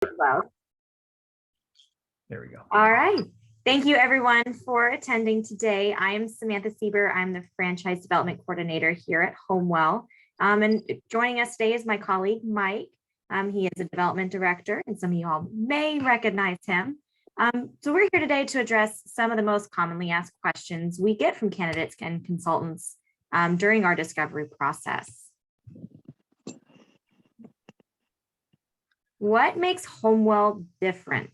Well, There we go. all right. Thank you everyone for attending today. I am Samantha Sieber. I'm the Franchise Development Coordinator here at HomeWell. And joining us today is my colleague, Mike. He is a Development Director, and some of you all may recognize him. So we're here today to address some of the most commonly asked questions we get from candidates and consultants during our discovery process. What makes HomeWell different?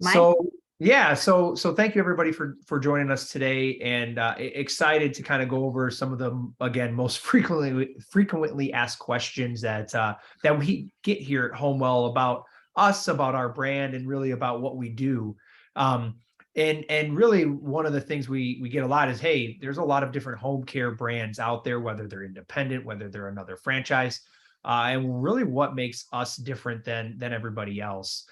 Mike? So thank you everybody for joining us today, and excited to kind of go over some of the, again, most frequently asked questions that we get here at HomeWell about us, about our brand, and really about what we do. And really one of the things we get a lot is, hey, there's a lot of different home care brands out there, whether they're independent, whether they're another franchise, and really what makes us different than everybody else.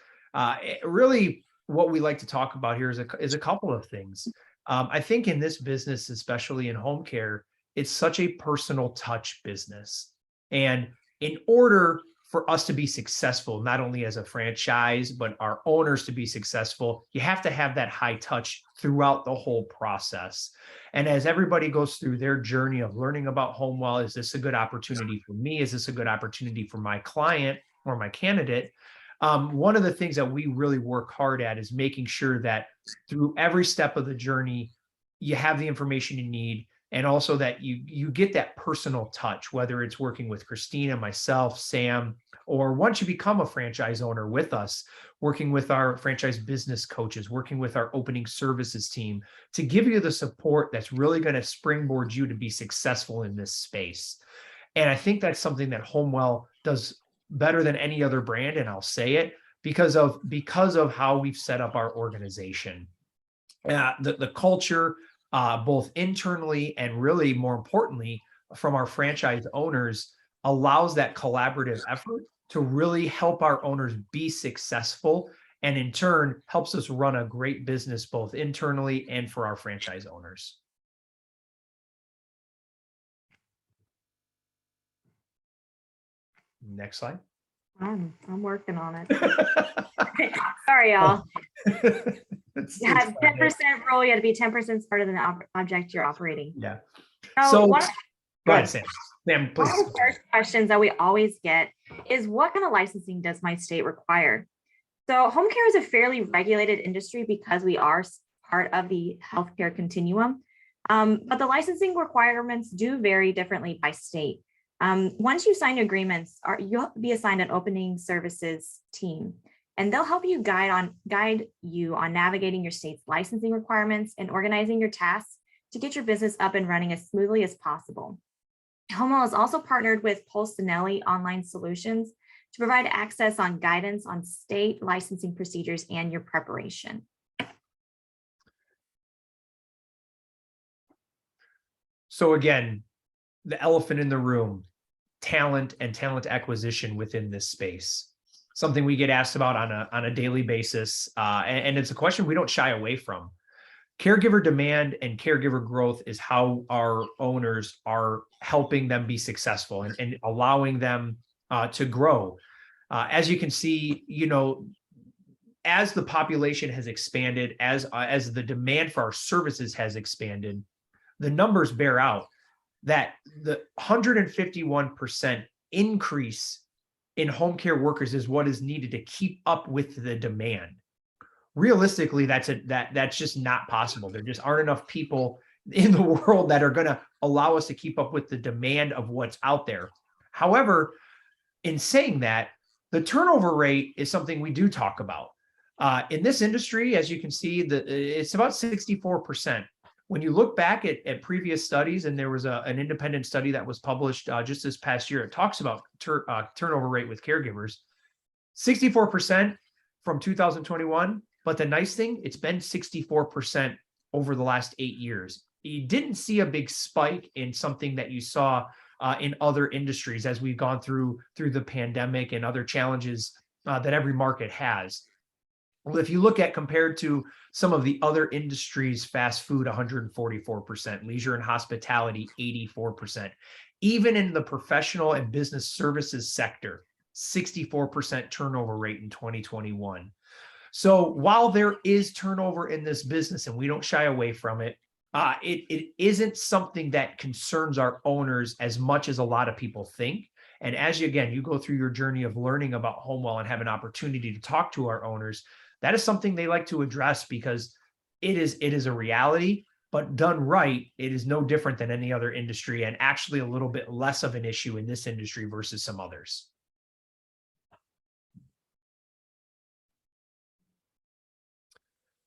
Really, what we like to talk about here is a couple of things. I think in this business, especially in home care, it's such a personal touch business. And in order for us to be successful, not only as a franchise, but our owners to be successful, you have to have that high touch throughout the whole process. And as everybody goes through their journey of learning about HomeWell, is this a good opportunity for me? Is this a good opportunity for my client or my candidate? One of the things that we really work hard at is making sure that through every step of the journey, you have the information you need, and also that you get that personal touch, whether it's working with Christina, myself, Sam, or once you become a franchise owner with us, working with our franchise business coaches, working with our opening services team to give you the support that's really going to springboard you to be successful in this space. And I think that's something that HomeWell does better than any other brand, and I'll say it because of how we've set up our organization. The culture, both internally and really more importantly from our franchise owners, allows that collaborative effort to really help our owners be successful, and in turn helps us run a great business both internally and for our franchise owners. Next slide. I'm working on it. Sorry, y'all. You have 10% rule. You had to be 10% smarter than the object you're operating. Yeah. So go ahead, Sam. Sam, please. One of the first questions that we always get is, what kind of licensing does my state require? So home care is a fairly regulated industry because we are part of the healthcare continuum. But the licensing requirements do vary differently by state. Once you sign agreements, you'll be assigned an opening services team, and they'll help you guide you on navigating your state's licensing requirements and organizing your tasks to get your business up and running as smoothly as possible. HomeWell is also partnered with Pulsinelli Online Solutions to provide access on guidance on state licensing procedures and your preparation. So again, the elephant in the room, talent and talent acquisition within this space. Something we get asked about on a daily basis. And it's a question we don't shy away from. Caregiver demand and caregiver growth is how our owners are helping them be successful and allowing them to grow. As you can see, as the population has expanded, as the demand for our services has expanded, the numbers bear out that the 151% increase in home care workers is what is needed to keep up with the demand. Realistically, that's just not possible. There just aren't enough people in the world that are going to allow us to keep up with the demand of what's out there. However, in saying that, the turnover rate is something we do talk about. In this industry, as you can see, it's about 64%. When you look back at previous studies, and there was an independent study that was published just this past year, it talks about turnover rate with caregivers, 64% from 2021. But the nice thing, it's been 64% over the last 8 years. You didn't see a big spike in something that you saw in other industries as we've gone through the pandemic and other challenges that every market has. Well, if you look at compared to some of the other industries, fast food, 144%, leisure and hospitality, 84%, even in the professional and business services sector, 64% turnover rate in 2021. So while there is turnover in this business and we don't shy away from it, it isn't something that concerns our owners as much as a lot of people think. And as you go through your journey of learning about HomeWell and have an opportunity to talk to our owners, that is something they like to address because it is a reality, but done right, it is no different than any other industry and actually a little bit less of an issue in this industry versus some others.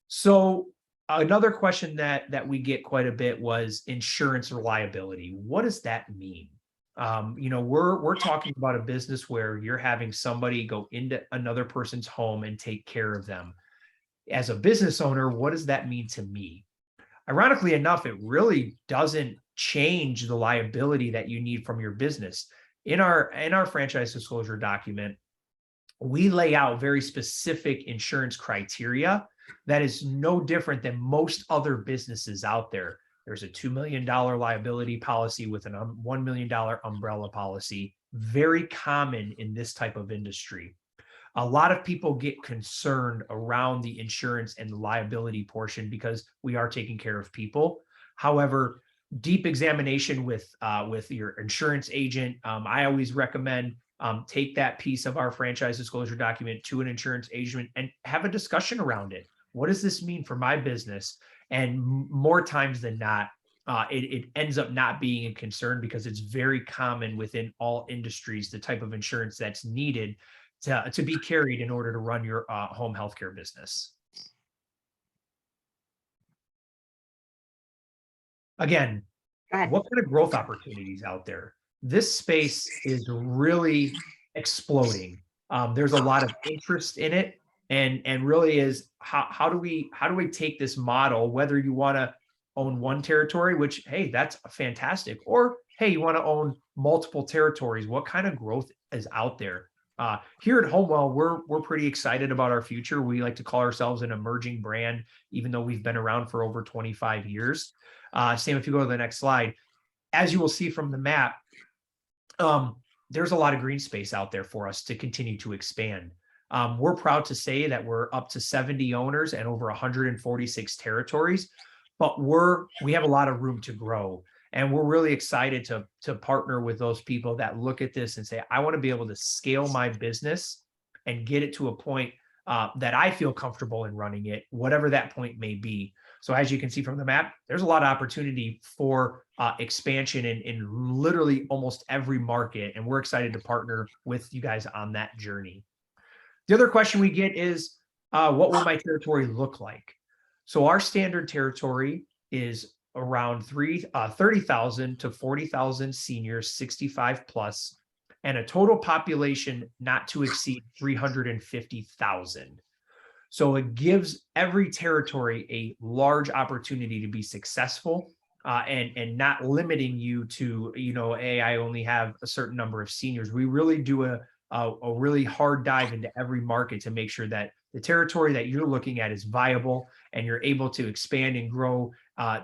So another question that we get quite a bit was insurance reliability. What does that mean? We're talking about a business where you're having somebody go into another person's home and take care of them. As a business owner, what does that mean to me? Ironically enough, it really doesn't change the liability that you need from your business. In our franchise disclosure document, we lay out very specific insurance criteria that is no different than most other businesses out there. There's a $2 million liability policy with an $1 million umbrella policy, very common in this type of industry. A lot of people get concerned around the insurance and the liability portion because we are taking care of people. However, deep examination with your insurance agent, I always recommend take that piece of our franchise disclosure document to an insurance agent and have a discussion around it. What does this mean for my business? And more times than not, it ends up not being a concern because it's very common within all industries, the type of insurance that's needed to be carried in order to run your home healthcare business. Again, what kind of growth opportunities out there? This space is really exploding. There's a lot of interest in it, and really is how do we take this model, whether you want to own one territory, which, hey, that's fantastic, or hey, you want to own multiple territories. What kind of growth is out there? Here at HomeWell, we're pretty excited about our future. We like to call ourselves an emerging brand, even though we've been around for over 25 years. Sam, if you go to the next slide, as you will see from the map, there's a lot of green space out there for us to continue to expand. We're proud to say that we're up to 70 owners and over 146 territories, but we have a lot of room to grow. And we're really excited to partner with those people that look at this and say, I want to be able to scale my business and get it to a point that I feel comfortable in running it, whatever that point may be. So as you can see from the map, there's a lot of opportunity for expansion in literally almost every market. And we're excited to partner with you guys on that journey. The other question we get is, what will my territory look like? So our standard territory is around 30,000 to 40,000 seniors, 65 plus, and a total population not to exceed 350,000. So it gives every territory a large opportunity to be successful, and not limiting you to, hey, I only have a certain number of seniors. We really do a really hard dive into every market to make sure that the territory that you're looking at is viable and you're able to expand and grow to